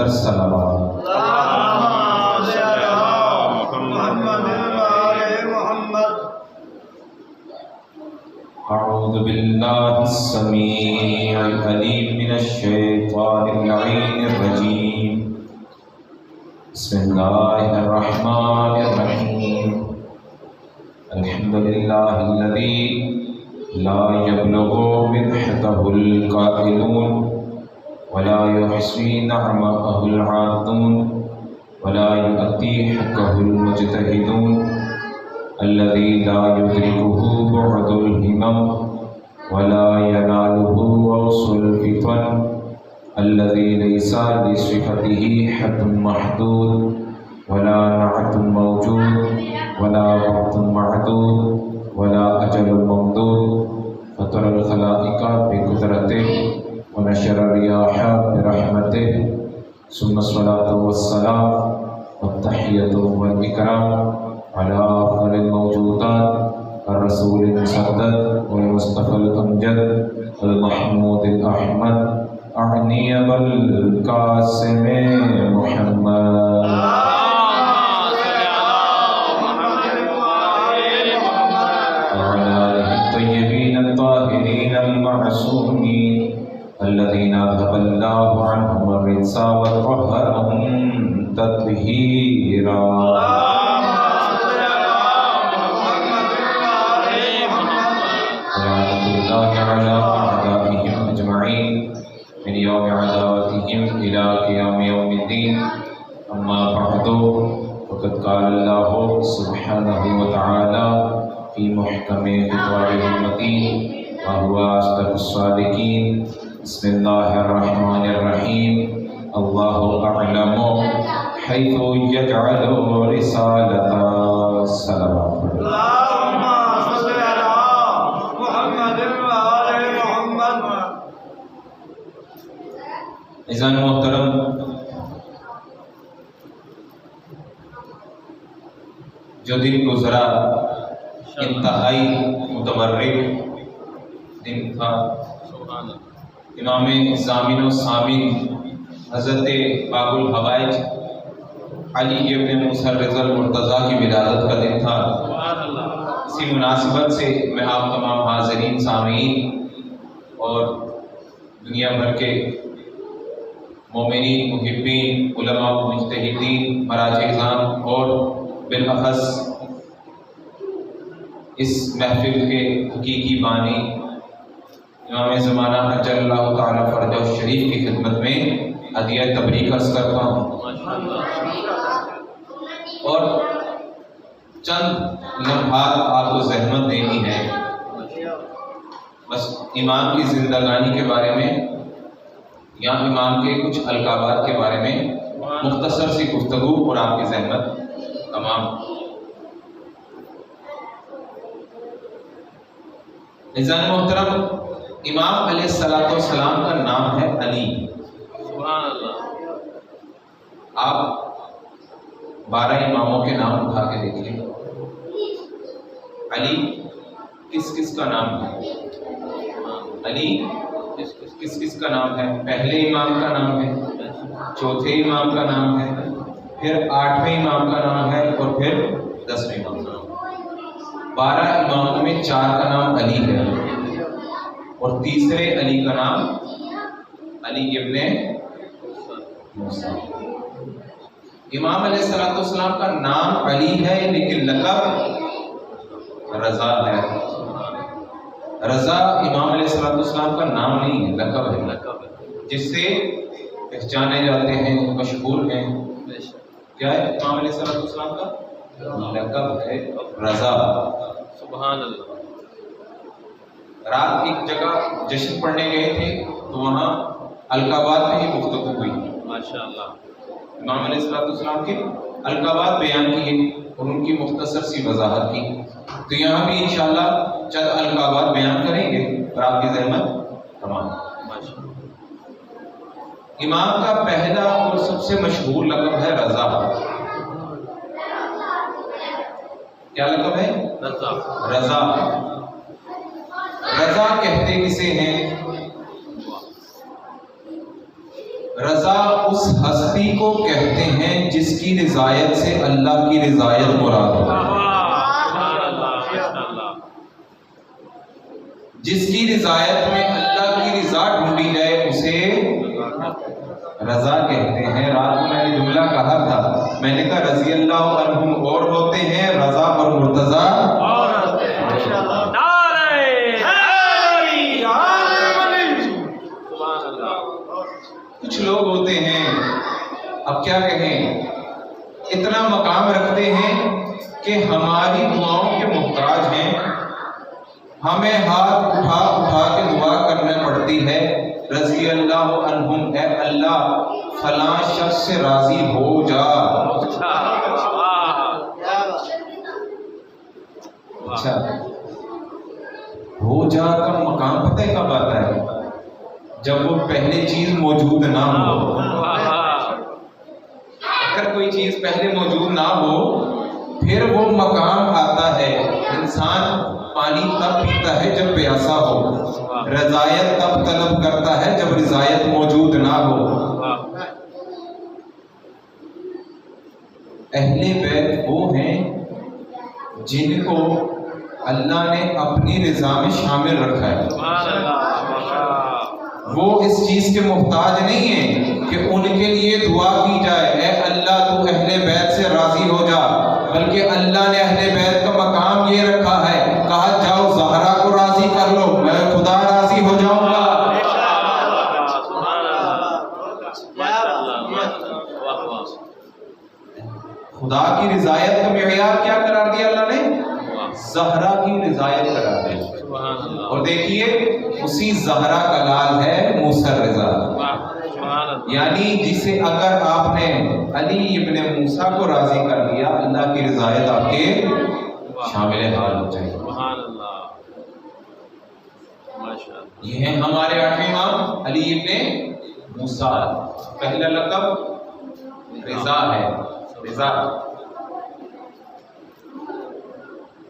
الصلوات۔ اعوذ باللہ السمیع العلیم من الشیطان اللعین الرجیم، بسم اللہ الرحمن الرحیم، الحمد للہ الذی لا يبلغ مدحته القائلون ولا يحصي نعمه العادون ولا يؤتي حقه المجتهدون، الذي لا يدركه بعد الهمم ولا يناله غوص الفتن، الذي ليس لصفته حد محدود ولا نعت موجود ولا وقت معدود ولا أجل ممدود، فطر الخلائق بقدرته ونشر الرياح برحمته، ثم الصلاة والسلام والتحية والإكرام على أفضل الموجودات الرسول المسدد والمصطفى الأمجد المحمود الأحمد أعني أبا القاسم محمد الطيبين الطاهرين المعصومين الذين أذهب الله عنهم الرجس وطهرهم تطهيرا، ولعنة الله على أعدائهم أجمعين من يوم عداوتهم إلى قيام يوم الدين، أما بعد، وقد قال الله سبحانه وتعالى في محكم خطابه المتين وهو أصدق الصادقين، بسم الله الرحمن الرحيم، الله أعلم حيث يجعل رسالة الصلوات۔ اللهم صل على محمد وآل محمد۔ عزیزان محترم، جو دن گزرا انتہائی متبرک دن تھا۔ امام ضامن و سامن حضرت باب الحوائج علی ابن موسیٰ رضا المرتضیٰ کی ولادت کا دن تھا۔ اسی مناسبت سے میں آپ تمام حاضرین، سامعین اور دنیا بھر کے مومنین، محبین، علماء، مجتہدین، مراجع اعظام اور بالاخص اس محفل کے حقیقی بانی امام زمانہ اجل اللہ تعالیٰ فرجہ شریف کی خدمت میں ہدیہ تبریک عرض کرتا ہوں، اور چند لمحات آپ کو زحمت دینی ہے، بس امام کی زندگانی کے بارے میں یا امام کے کچھ القابات کے بارے میں مختصر سی گفتگو اور آپ کی زحمت تمام۔ عزیزان محترم، امام علیہ السلام کا نام ہے علی۔ سبحان اللہ۔ آپ 12 اماموں کے نام اٹھا کے دیکھیں، علی کس کس کا نام ہے؟ علی کس کس کا نام ہے؟ پہلے امام کا نام ہے، چوتھے امام کا نام ہے، پھر 8ویں امام کا نام ہے، اور پھر 10ویں امام کا نام ہے۔ 12 اماموں میں 4 کا نام علی ہے، اور تیسرے علی کا نام علی ابن موسیٰ۔ امام علیہ السلام کا نام علی ہے، لیکن لقب رضا ہے۔ رضا امام علیہ السلام کا نام نہیں ہے، لقب ہے، جس سے پہچانے جاتے ہیں، مشہور ہیں۔ کیا ہے امام علیہ السلام کا لقب ہے؟ رضا۔ سبحان اللہ۔ رات ایک جگہ جشن پڑھنے گئے تھے تو وہاں القابات میں ہی گفتگو ہوئی، ماشاءاللہ۔ امام علیہ السلام کے القابات بیان کیے اور ان کی مختصر سی وضاحت کی، تو یہاں بھی انشاءاللہ چند القابات بیان کریں گے اور آپ کی زحمت تمام۔ امام کا پہلا اور سب سے مشہور لقب ہے رضا۔ کیا لقب ہے؟ رضا۔ رضا۔ رضا کہتے کسے ہیں؟ رضا اس اس ہستی کو کہتے ہیں جس کی رضایت سے اللہ کی رضایت مراد ہو۔ سبحان اللہ، ماشاءاللہ۔ جس کی رضایت میں اللہ کی رضا ڈھونڈی جائے اسے رضا کہتے ہیں۔ رات کو میں نے جملہ کہا تھا، میں نے کہا رضی اللہ عنہم اور ہوتے ہیں، رضا اور مرتضی اور نعرہ حیدری، سبحان اللہ۔ کچھ لوگ ہوتے ہیں، اب کیا کہیں، اتنا مقام رکھتے ہیں کہ ہماری دعاؤں کے محتاج ہیں، ہمیں ہاتھ اٹھا اٹھا کے دعا کرنا پڑتی ہے، رضی اللہ عنہم، اے اللہ فلاں شخص سے راضی ہو جا۔ اچھا، ہو جا کا مقام پتہ ہے کب آتا ہے؟ جب وہ پہلے چیز موجود نہ ہو۔ اگر کوئی چیز پہلے موجود نہ ہو پھر وہ مقام آتا ہے۔ انسان پانی تب پیتا ہے جب پیاسا ہو، رضایت تب طلب کرتا ہے جب رضایت موجود نہ ہو۔ اہل بیت وہ ہیں جن کو اللہ نے اپنی رضا میں شامل رکھا ہے۔ وہ اس چیز کے محتاج نہیں ہیں کہ ان کے لیے دعا کی جائے، اے اللہ تو اہل بیت سے راضی ہو جا، بلکہ اللہ نے اہل بیت کا مقام یہ رکھا ہے، کہا جاؤ زہرا کو راضی کر لو، میں خدا راضی ہو جاؤں گا۔ خدا کی رضایت کا معیار کیا قرار دیا اللہ نے؟ زہرا کی رضایت قرار دی۔ اور دیکھیے اسی زہرا کا لال ہے موسیٰ رضا، یعنی جسے اگر آپ نے علی ابن موسیٰ کو راضی کر لیا، اللہ کی رضایت آپ کے شامل حال ہو جائے۔ یہ ہیں ہمارے 8ویں امام علی ابن موسیٰ، پہلا لقب رضا ہے، رضا۔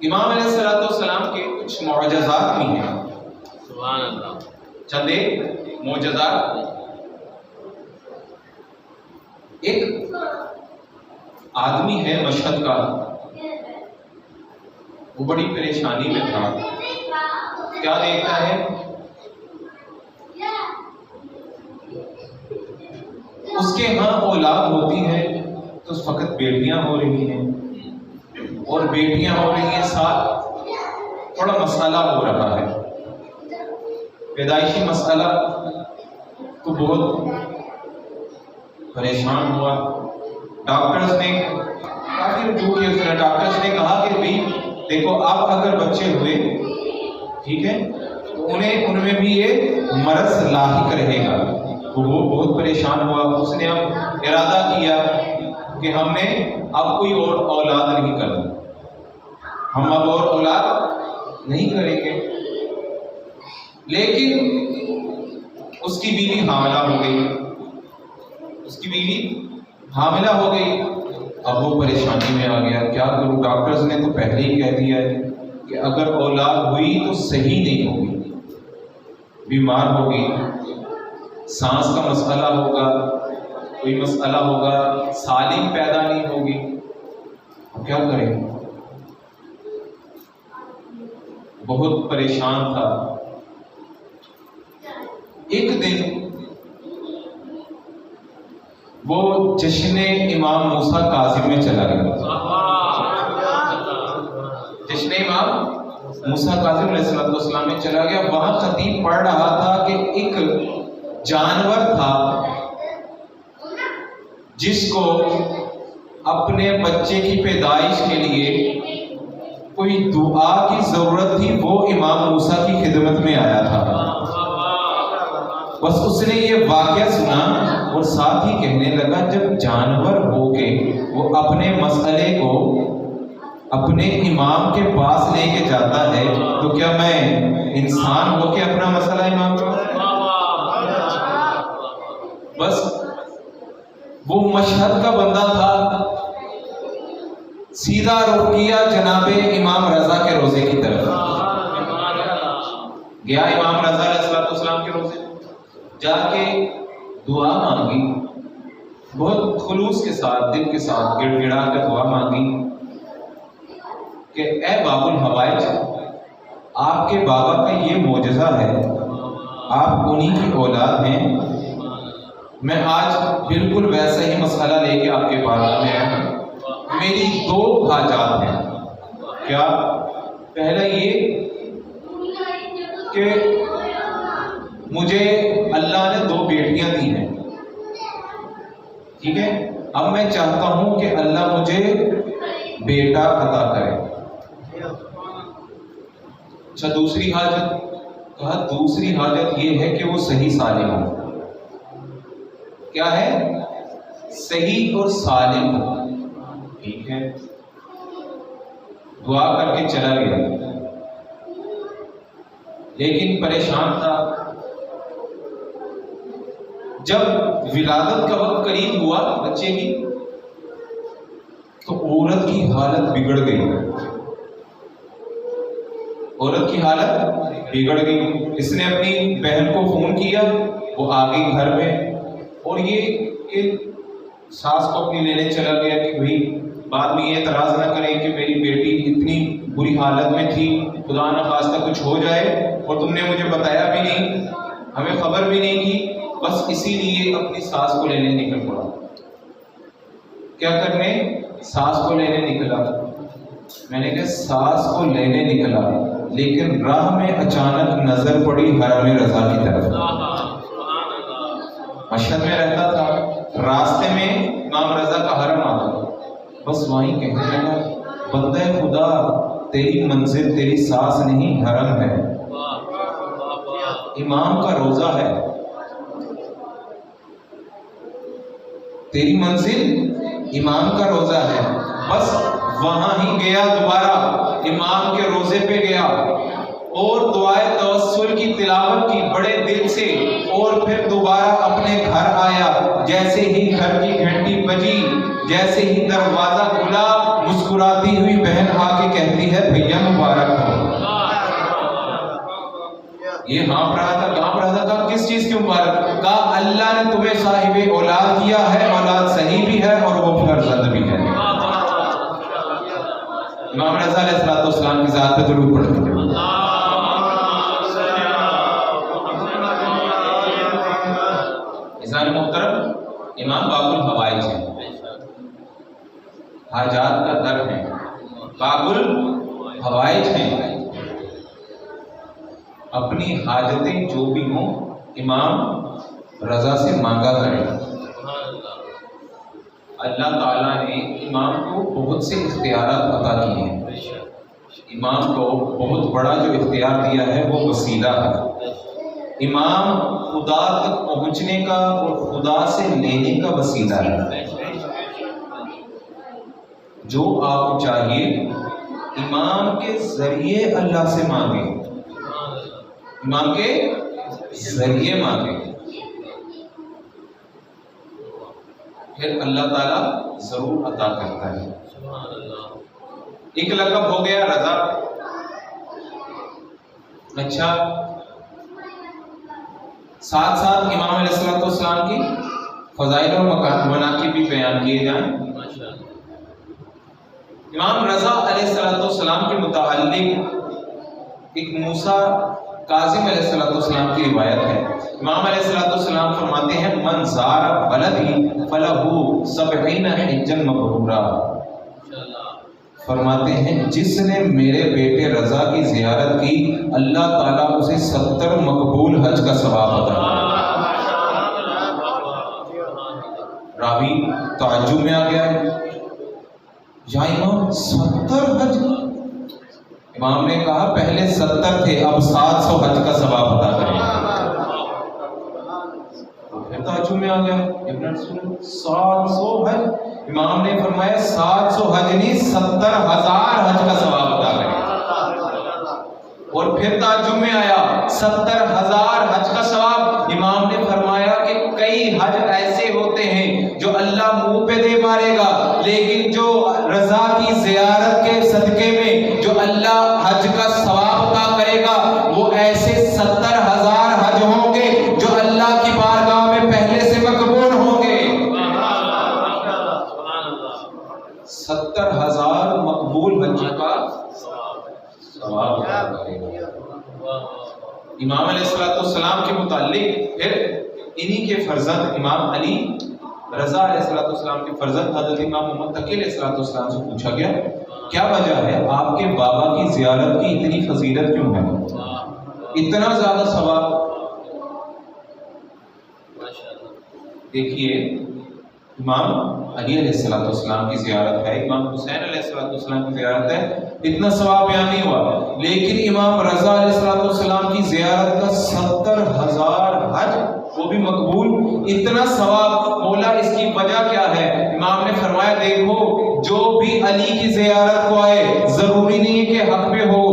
امام علیہ السلام کے کچھ معجزات بھی ہیں، سبحان اللہ۔ چند ایک معجزات۔ ایک آدمی ہے مشہد کا، وہ بڑی پریشانی میں تھا، کیا دیکھتا ہے؟ اس کے ہاں اولاد ہوتی ہے تو اس وقت بیٹیاں ہو رہی ہیں، اور بیٹیاں ہو رہی ہیں، ساتھ تھوڑا مسئلہ ہو رہا ہے، پیدائشی مسئلہ، تو بہت پریشان ہوا۔ ڈاکٹرز نے کافی رجوع کیا، اس طرح ڈاکٹرز نے کہا کہ بھئی دیکھو اب اگر بچے ہوئے ٹھیک ہے تو ان میں بھی یہ مرض لاحق رہے گا۔ وہ بہت پریشان ہوا، اس نے اب ارادہ کیا کہ ہم نے اب کوئی اور اولاد نہیں کرنا، ہم اب اور اولاد نہیں کریں گے۔ لیکن اس کی بیوی حاملہ ہو گئی، اس کی بیوی حاملہ ہو گئی، اب وہ پریشانی میں آ گیا، کیا کروں؟ ڈاکٹرز نے تو پہلے ہی کہہ دیا ہے کہ اگر اولاد ہوئی تو صحیح نہیں ہوگی، بیمار ہوگی، سانس کا مسئلہ ہوگا، کوئی مسئلہ ہوگا، سالم پیدا نہیں ہوگی، اب کیا کریں؟ بہت پریشان تھا۔ ایک دن وہ جشن امام موسیٰ کاظم میں چلا گیا، جشن امام موسیٰ کاظم علیہ السلام میں چلا گیا۔ وہاں خطیب پڑھ رہا تھا کہ ایک جانور تھا جس کو اپنے بچے کی پیدائش کے لیے کوئی دعا کی ضرورت تھی، وہ امام موسیٰ کی خدمت میں آیا تھا۔ بس اس نے یہ واقعہ سنا اور ساتھ ہی کہنے لگا جب جانور ہو کے وہ اپنے مسئلے کو اپنے امام کے پاس لے کے جاتا ہے تو کیا میں انسان ہو کے اپنا مسئلہ امام کے پاس؟ بس وہ مشہد کا بندہ تھا، سیدھا رخ کیا جناب امام رضا کے روزے کی طرف گیا۔ امام رضا علیہ السلام کے روزے جا کے دعا مانگی، بہت خلوص کے ساتھ دل کے ساتھ گڑ گڑا کر دعا مانگی کہ اے باب الحوائج، آپ کے بابا کا یہ معجزہ ہے، آپ انہی کی اولاد ہیں، میں آج بالکل ویسا ہی مسئلہ لے کے آپ کے بارگاہ میں آیا ہوں۔ میری دو حاجات ہیں۔ کیا؟ پہلا یہ کہ مجھے اللہ نے دو بیٹیاں دی ہیں، ٹھیک ہے، اب میں چاہتا ہوں کہ اللہ مجھے بیٹا عطا کرے۔ اچھا، دوسری حاجت؟ کہا دوسری حاجت یہ ہے کہ وہ صحیح سالم ہو۔ کیا ہے؟ صحیح اور سالم ہو۔ ٹھیک ہے، دعا کر کے چلا گیا، لیکن پریشان تھا۔ جب ولادت کا وقت قریب ہوا بچے کی، تو عورت کی حالت بگڑ گئی، عورت کی حالت بگڑ گئی۔ اس نے اپنی بہن کو فون کیا، وہ آ گئی گھر میں، اور یہ ساس کو اپنی لینے چلا گیا کہ بھئی بعد میں یہ اعتراض نہ کریں کہ میری بیٹی اتنی بری حالت میں تھی، خدا نہ خواستہ کچھ ہو جائے اور تم نے مجھے بتایا بھی نہیں، ہمیں خبر بھی نہیں کی، بس اسی لیے اپنی ساس کو لینے نکل پڑا۔ کیا کرنے؟ ساس کو لینے نکلا۔ میں نے کہا ساس کو لینے نکلا، لیکن راہ میں اچانک نظر پڑی حرم رضا کی طرف۔ مشہد میں رہتا تھا، راستے میں امام رضا کا حرم آتا، بس وہیں کہنے لگا بندہ خدا تیری منزل تیری ساس نہیں حرم ہے، امام کا روزہ ہے، تیری منزل امام کا روزہ ہے۔ بس وہاں ہی گیا، دوبارہ امام کے روزے پہ گیا اور دعائے توسل کی تلاوت کی بڑے دل سے، اور پھر دوبارہ اپنے گھر آیا۔ جیسے ہی گھر کی گھنٹی بجی، جیسے ہی دروازہ کھلا، مسکراتی ہوئی بہن آ کے کہتی ہے بھیا مبارک ہو۔ یہ ہانپ رہا تھا، کس چیز کی مبارک؟ کہا اللہ نے تمہیں صاحب اولاد کیا ہے، اولاد صحیح بھی ہے اور وہ فرزند بھی ہے۔ امام رضا علیہ السلام کی ذات پہ درود پڑھتے ہیں۔ عزیزان محترم، امام باب الحوائج ہیں، حاجات کا در ہے، باب الحوائج ہیں۔ اپنی حاجتیں جو بھی ہوں امام رضا سے مانگا کریں۔ اللہ تعالیٰ نے امام کو بہت سے اختیارات عطا کیے ہیں۔ امام کو بہت بڑا جو اختیار دیا ہے وہ وسیلہ ہے۔ امام خدا تک پہنچنے کا اور خدا سے لینے کا وسیلہ ہے۔ جو آپ کو چاہیے امام کے ذریعے اللہ سے مانگے، امام کے ذریعے مانگے، پھر اللہ تعالیٰ ضرور عطا کرتا ہے۔ ایک لقب ہو گیا رضا۔ اچھا، ساتھ ساتھ امام علیہ السلام کی فضائل اور مناقب بھی بیان کیے جائیں۔ امام رضا علیہ السلام کے متعلق ایک موسیٰ کاظم علیہ السلام کی روایت ہے۔ امام علیہ السلام فرماتے ہیں من زار بلدی فلہو 70 حجا مبرورا۔ فرماتے ہیں جس نے میرے بیٹے رضا کی زیارت کی، اللہ تعالیٰ اسے 70 مقبول حج کا ثواب عطا کرے۔ راوی تعجب میں آ گیا ہے، یا امام 70 حج؟ امام نے کہا پہلے 70 تھے، اب 700 حج کا ثواب عطا کریں۔ پھر تعجب میں آ گیا، ابن رسول 700 حج؟ امام نے فرمایا 700 حج نہیں، 70,000 حج کا ثواب عطا کریں۔ اور پھر تعجب میں آیا 70,000 حج کا ثواب؟ امام نے فرمایا کہ کئی حج ایسے ہوتے ہیں جو اللہ منہ پہ دے مارے گا، لیکن جو رضا کی زیارت کے صدقے میں جو اللہ حج کا ثواب عطا کرے گا، وہ ایسے 70,000 حج ہوں گے جو اللہ کی بارگاہ میں پہلے سے مقبول ہوں گے۔ 70,000 مقبول حج کا ثواب کرے گا۔ امام علیہ السلام کے متعلق پھر انہی کے فرزند امام علی رضا علیہ السلام کے فرزند حضرت امام محمد تقی علیہ السلام سے پوچھا گیا کیا وجہ ہے آپ کے بابا کی زیارت کی اتنی فضیلت کیوں ہے، اتنا زیادہ ثواب؟ دیکھیے امام علی علیہ السلام کی زیارت ہے، امام حسین علیہ السلام کی زیارت ہے، اتنا ثواب بیان نہیں ہوا، لیکن امام رضا علیہ السلام کی زیارت کا 70,000 حج وہ بھی مقبول، اتنا ثواب، مولا اس کی وجہ کیا ہے؟ امام نے فرمایا دیکھو جو بھی علی کی زیارت کو آئے ضروری نہیں ہے کہ حق پہ ہو،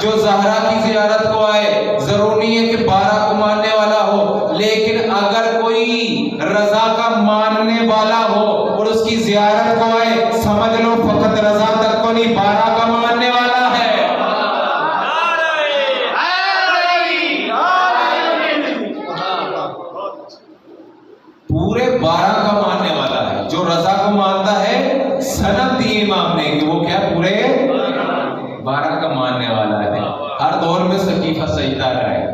جو زہرا کی زیارت کو آئے ضروری نہیں ہے کہ 12 کو ماننے والا ہو، لیکن اگر کوئی رضا کا ماننے والا ہو اور اس کی زیارت کو آئے سمجھ لو فقط رضا تک کو نہیں 12 کا ماننے والا ہے۔ پورے 12 کا ماننے والا ہے، جو رضا کو مانتا ہے سند دی امام نے کہ وہ کیا پورے 12 کا ماننے والا ہے، ہر دور میں سقیفہ سجدہ رہا ہے،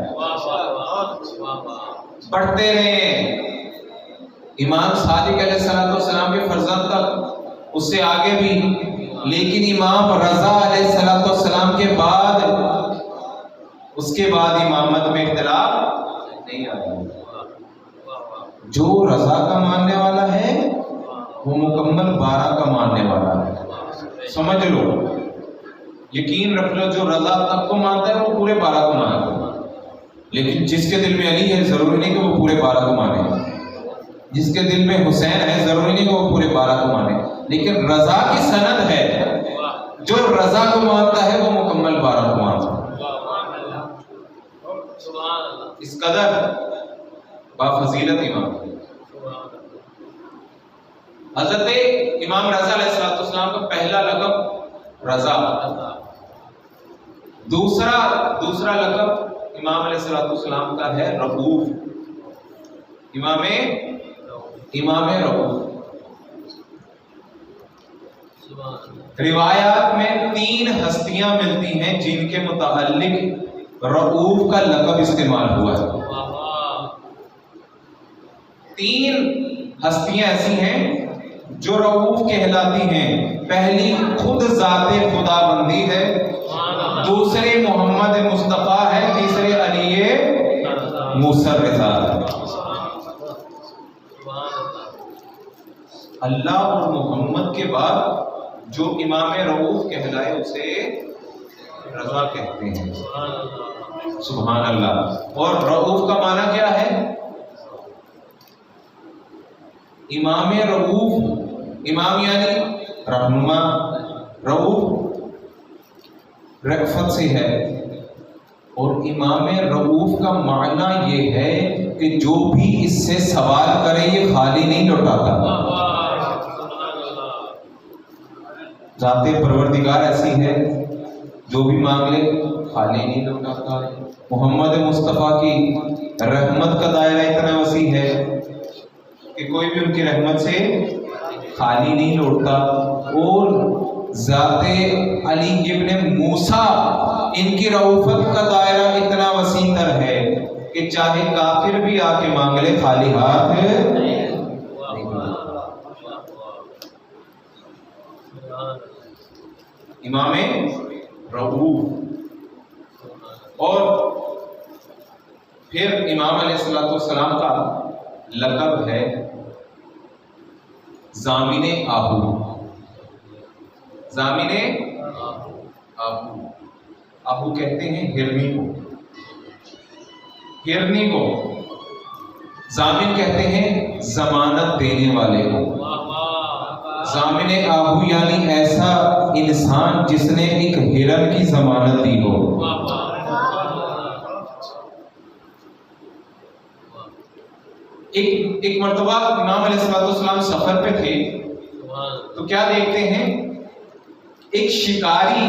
پڑھتے رہے امام صادق علیہ السلام کے فرزند تک، اس سے آگے بھی، لیکن امام رضا علیہ السلام کے بعد اس کے بعد امامت میں اختلاف نہیں آیا۔ جو رضا کا ماننے والا ہے وہ مکمل 12 کا ماننے والا ہے، سمجھ لو، یقین رکھ لو، جو رضا تک کو مانتا ہے وہ پورے 12 کو مانتا ہے، لیکن جس کے دل میں علی ہے ضروری نہیں کہ وہ پورے 12 کو مانے، جس کے دل میں حسین ہے ضروری نہیں کہ وہ پورے 12 کو مانے، لیکن رضا کی سند ہے، جو رضا کو مانتا ہے وہ مکمل 12 کو مانتا ہے۔ اس قدر بافضیلت امام حضرت امام رضا علیہ السلام کا پہلا لقب رضا، دوسرا لقب امام علیہ السلام کا ہے رؤوف، امام رؤوف۔ روایات میں 3 ہستیاں ملتی ہیں جن کے متعلق رؤوف کا لقب استعمال ہوا ہے۔ 3 ہستیاں ایسی ہیں جو رؤوف کہلاتی ہیں، پہلی خود ذات خدا بندی ہے، دوسری محمد مصطفیٰ ہے، تیسری علی موسیٰ رضا ہے۔ اللہ اور محمد کے بعد جو امام رؤوف کہلائے اسے رضا کہتے ہیں، سبحان اللہ۔ اور رؤوف کا معنی کیا ہے؟ امام رؤوف، امام یعنی رہنما، رؤوف رأفت سے ہے، اور امام رؤوف کا معنی یہ ہے کہ جو بھی اس سے سوال کرے یہ خالی نہیں لوٹاتا۔ ذات پروردگار ایسی ہے جو بھی مانگ لے خالی نہیں لوٹاتا۔ محمد مصطفیٰ کی رحمت کا دائرہ اتنا وسیع ہے کہ کوئی بھی ان کی رحمت سے خالی نہیں لوٹتا، اور ذات علی ابن موسیٰ ان کی رؤوفت کا دائرہ اتنا وسیع تر ہے کہ چاہے کافر بھی آ کے مانگ لے خالی ہاتھ نہیں۔ امام رؤوف۔ اور پھر امام علیہ السلام کا لقب ہے ضامن آہو، ضامن آہو، آہو کہتے ہیں ہرنی کو، ہرنی کو ضامن کہتے ہیں ضمانت دینے والے کو۔ ضامن آہو یعنی ایسا انسان جس نے ایک ہرن کی ضمانت دی ہو۔ ایک مرتبہ امام علیہ السلام سفر پہ تھے تو کیا دیکھتے ہیں، ایک شکاری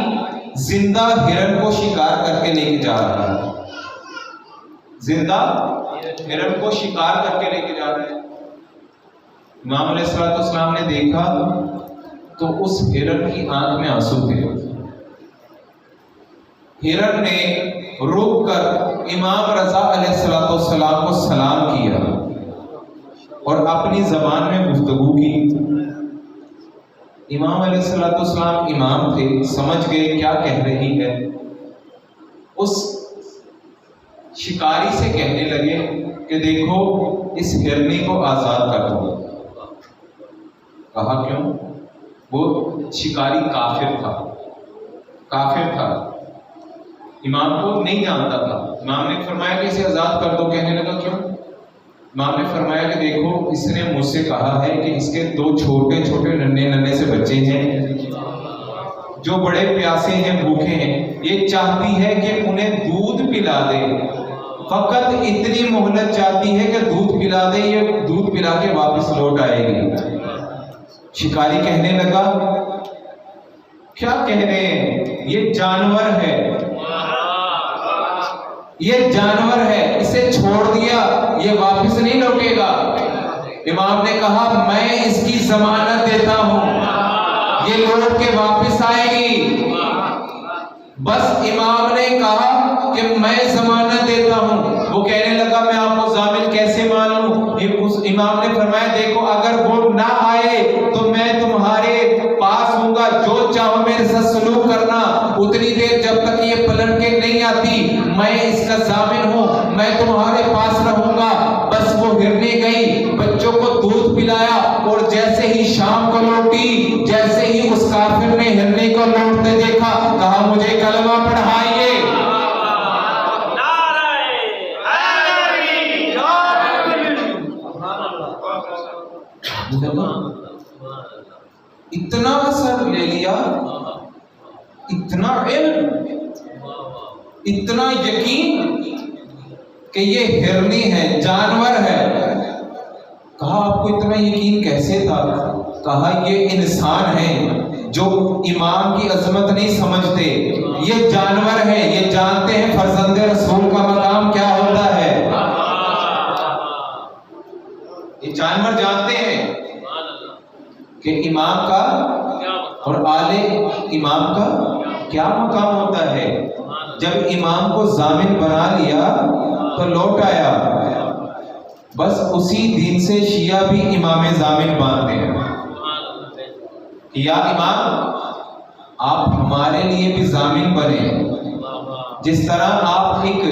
زندہ ہرن کو شکار کر کے لے کے جا رہا ہے، زندہ ہرن کو شکار کر کے لے کے جا رہا ہے۔ امام علیہ السلام نے دیکھا تو اس ہرن کی آنکھ میں آنسو تھے. ہرن نے رک کر امام رضا علیہ السلام کو سلام کیا اور اپنی زبان میں گفتگو کی. امام علیہ السلام امام تھے، سمجھ گئے کیا کہہ رہی ہے. اس شکاری سے کہنے لگے کہ دیکھو اس ہرنی کو آزاد کر دو. کہا کیوں؟ وہ شکاری کافر تھا، امام کو نہیں جانتا تھا. امام نے فرمایا کہ اسے آزاد کر دو. کہنے لگا کیوں؟ امام نے فرمایا کہ دیکھو اس نے مجھ سے کہا ہے کہ اس کے 2 چھوٹے چھوٹے ننھے سے بچے ہیں جو بڑے پیاسے ہیں، بھوکے ہیں. یہ چاہتی ہے کہ انہیں دودھ پلا دے، فقط اتنی مہلت چاہتی ہے کہ دودھ پلا دے، یہ دودھ پلا کے واپس لوٹ آئے گی. شکاری کہنے لگا کیا کہہ رہے ہیں، یہ جانور ہے، اسے چھوڑ دیا، یہ واپس نہیں لوٹے گا. امام نے کہا میں اس کی ضمانت دیتا ہوں، یہ لوٹ کے واپس آئے گی. بس امام نے کہا کہ میں ضمانت دیتا ہوں. وہ کہنے لگا میں آپ کو ضامن کیسے مانوں؟ امام نے فرمایا دیکھو اگر وہ نہ آئے تو میں تمہارے پاس ہوں گا، جو چاہو میرے ساتھ سلوک کرنا، اتنی دیر جب تک یہ پلٹ کے نہیں آتی میں اس کا ضامن ہوں، میں تمہارے پاس رہوں گا. بس وہ ہرنی گئی، بچوں کو دودھ پلایا اور جیسے ہی شام کو لوٹی، جیسے ہی اس کافر نے ہرنی کو لوٹتے دیکھا کہا مجھے کلمہ پڑھائیے. اتنا اثر لے لیا، اتنا علم، اتنا یقین کہ یہ ہرنی ہے، جانور ہے. کہا آپ کو اتنا یقین کیسے تھا؟ کہا یہ انسان ہے جو امام کی عظمت نہیں سمجھتے، یہ جانور ہے، یہ جانتے ہیں فرزند رسول کا مقام کیا ہوتا ہے. یہ جانور جانتے ہیں کہ امام کا اور آل امام کا کیا مقام ہوتا ہے. جب امام کو ضامن بنا لیا تو لوٹ آیا. بس اسی دن سے شیعہ بھی امام ضامن مانتے ہیں کہ یا امام آپ ہمارے لیے بھی ضامن بنے. جس طرح آپ ایک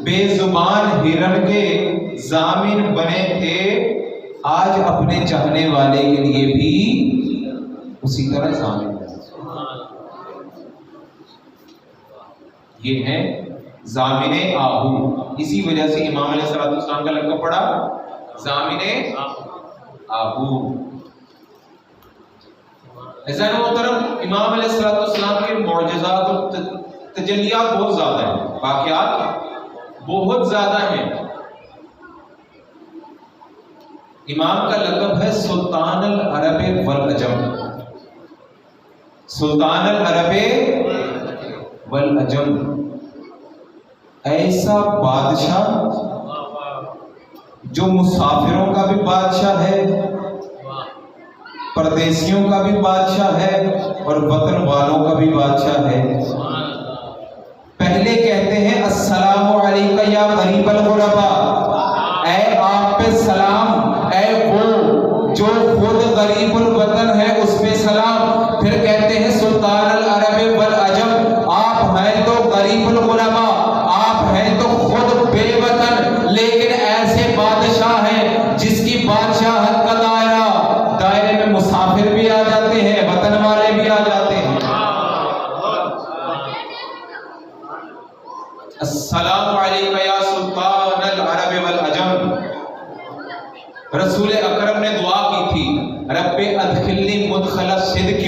بے زبان ہرن کے ضامن بنے تھے، آج اپنے چاہنے والے کے لیے بھی اسی طرح ضامن بنے. یہ ہے ضامن آہو. اسی وجہ سے امام علیہ السلام کا لقب پڑا ضامن آہو. عزیزان محترم، امام علیہ السلام کے معجزات اور تجلیات بہت زیادہ ہیں، واقعات بہت زیادہ ہیں. امام کا لقب ہے سلطان العرب والعجم. سلطان العرب والعجم، ایسا بادشاہ جو مسافروں کا بھی بادشاہ ہے، پردیسیوں کا بھی بادشاہ ہے اور وطن والوں کا بھی بادشاہ ہے. پہلے کہتے ہیں السلام علیکم یا غریب الغرباء، اے آپ پہ سلام، اے وہ جو خود غریب الوطن ہے اس پہ سلام. پھر کہتے ہیں سلطان العرب والعجم، آپ ہیں تو غریب الغرباء، آپ ہیں تو خود بے وطن، لیکن ایسے بادشاہ ہیں جس کی بادشاہت کا دائرے میں مسافر بھی آ جاتے ہیں، وطن والے بھی آ جاتے ہیں. السلام علیکم یا سلطان العرب والعجم. رسول اکرم نے دعا کی تھی رب ادخلنی مدخل صدق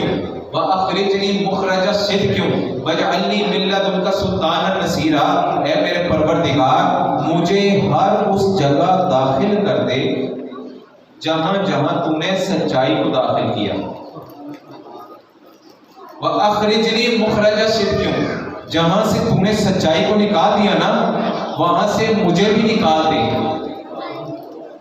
واخرجنی مخرج صدق واجعلنی من لدنک سلطانا نصیرا. اے میرے پروردگار مجھے ہر اس جگہ داخل کر دے جہاں جہاں تو نے سچائی کو داخل کیا. واخرجنی مخرج صدق، جہاں سے تو نے سچائی کو نکال دیا نا وہاں سے مجھے بھی نکال دے.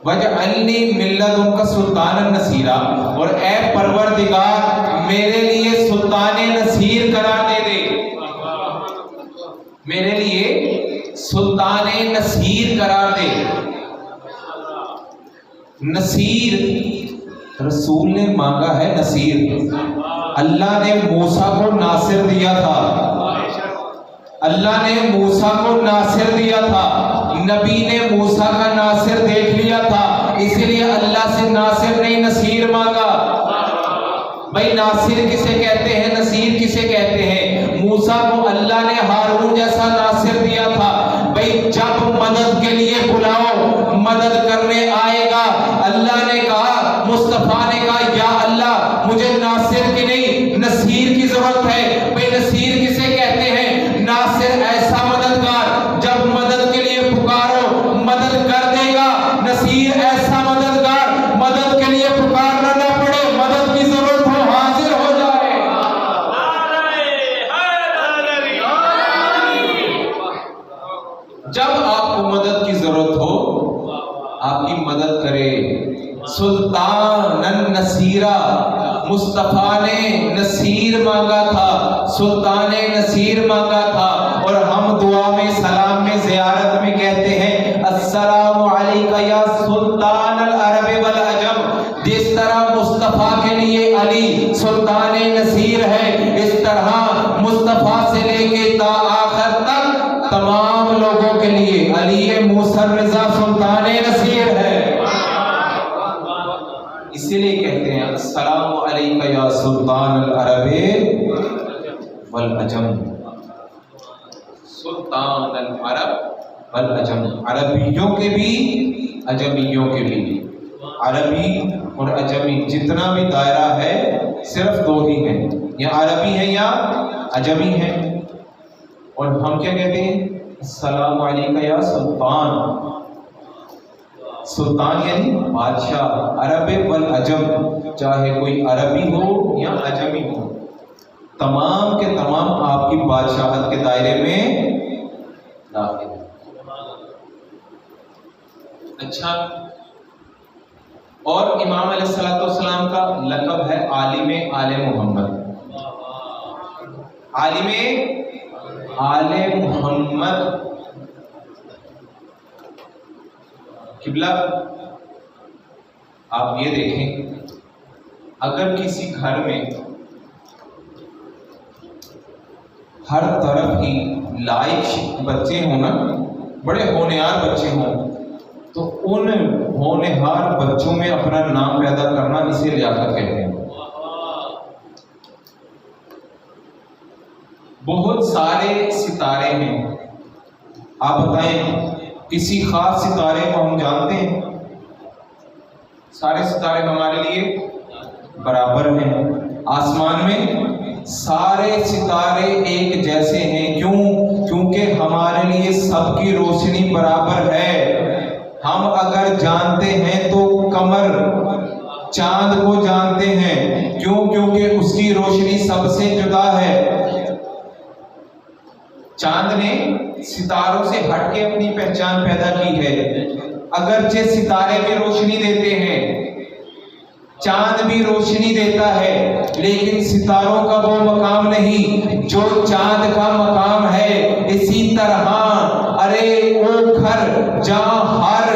وَجْعَلْنِي مِن لَّدُنْكَ سُلْطَانًا نَصِيرًا، اور اے پروردگار میرے لیے سلطان نصیر قرار دے دے، میرے لیے سلطان نصیر قرار دے۔ نصیر رسول نے مانگا ہے، نصیر اللہ نے موسیٰ کو ناصر دیا تھا، اللہ نے موسیٰ کو ناصر دیا تھا، نبی نے موسیٰ کا ناصر دیکھ لیا تھا، اس لیے اللہ سے ناصر نہیں نصیر مانگا۔ بھائی ناصر کسے کہتے ہیں، نصیر کسے کہتے ہیں؟ موسیٰ کو اللہ نے ہارون جیسا ناصر دیا تھا۔ بھائی جب مدد کے لیے بلاؤ، مدد کرنے آئے گا۔ اللہ نے کہا، مصطفیٰ نے کہا یا اللہ مجھے ناصر کی نہیں نصیر کی ضرورت ہے۔ بھائی نصیر کسے کہتے ہیں؟ ناصر ایسا مددگار جب مدد کے لیے پکارو مدد کر دے گا، نصیر ایسا مددگار مدد کے لیے پکارنا نہ پڑے، مدد کی ضرورت ہو حاضر ہو جائے۔ جب آپ کو مدد کی ضرورت ہو آپ کی مدد کرے۔ سلطان النصیرہ، مصطفیٰ نے نصیر مانگا تھا، سلطان نصیر مانگا تھا، اور ہم دعا میں سلام میں زیارت میں کہتے ہیں السلام علیکہ یا سلطان العرب والعجم۔ جس طرح مصطفیٰ کے لیے علی سلطان نصیر ہے، اس طرح مصطفیٰ سے لے کے تا آخر تک تمام لوگوں کے لیے علی موسیٰ رضا سلطان نصیر ہے۔ اسی لیے کہتے ہیں السلام علیکہ یا سلطان العرب والعجم، سلطان العرب والعجم، عربیوں کے بھی عجمیوں کے بھی۔ عربی اور عجمی جتنا بھی دائرہ ہے صرف دو ہی ہیں، یا عربی ہیں یا عجمی ہیں۔ اور ہم کیا کہتے ہیں؟ السلام علیکہ یا سلطان، سلطان یعنی بادشاہ، عرب والعجم، چاہے کوئی عربی ہو یا عجمی ہو، تمام کے تمام آپ کی بادشاہت کے دائرے میں داخل ہیں۔ اچھا، اور امام علیہ السلام کا لقب ہے عالم آل محمد، عالم آل محمد۔ قبلہ آپ یہ دیکھیں، اگر کسی گھر میں ہر طرف ہی لائق بچے ہوں نا، بڑے ہونہار بچے ہوں، تو ان ہونہار بچوں میں اپنا نام پیدا کرنا اسے لیاقت کہتے ہیں۔ بہت سارے ستارے ہیں، آپ بتائیں کسی خاص ستارے کو ہم جانتے ہیں؟ سارے ستارے ہمارے لیے برابر ہیں۔ آسمان میں سارے ستارے ایک جیسے ہیں، کیوں؟ کیونکہ ہمارے لیے سب کی روشنی برابر ہے۔ ہم اگر جانتے ہیں تو قمر چاند کو جانتے ہیں، کیوں؟ کیونکہ اس کی روشنی سب سے جدا ہے۔ چاند نے ستاروں سے ہٹ کے اپنی پہچان پیدا کی ہے، اگرچہ ستارے بھی روشنی دیتے ہیں، چاند بھی روشنی دیتا ہے، لیکن ستاروں کا وہ مقام نہیں جو چاند کا مقام ہے۔ اسی طرح ارے او گھر جہاں ہر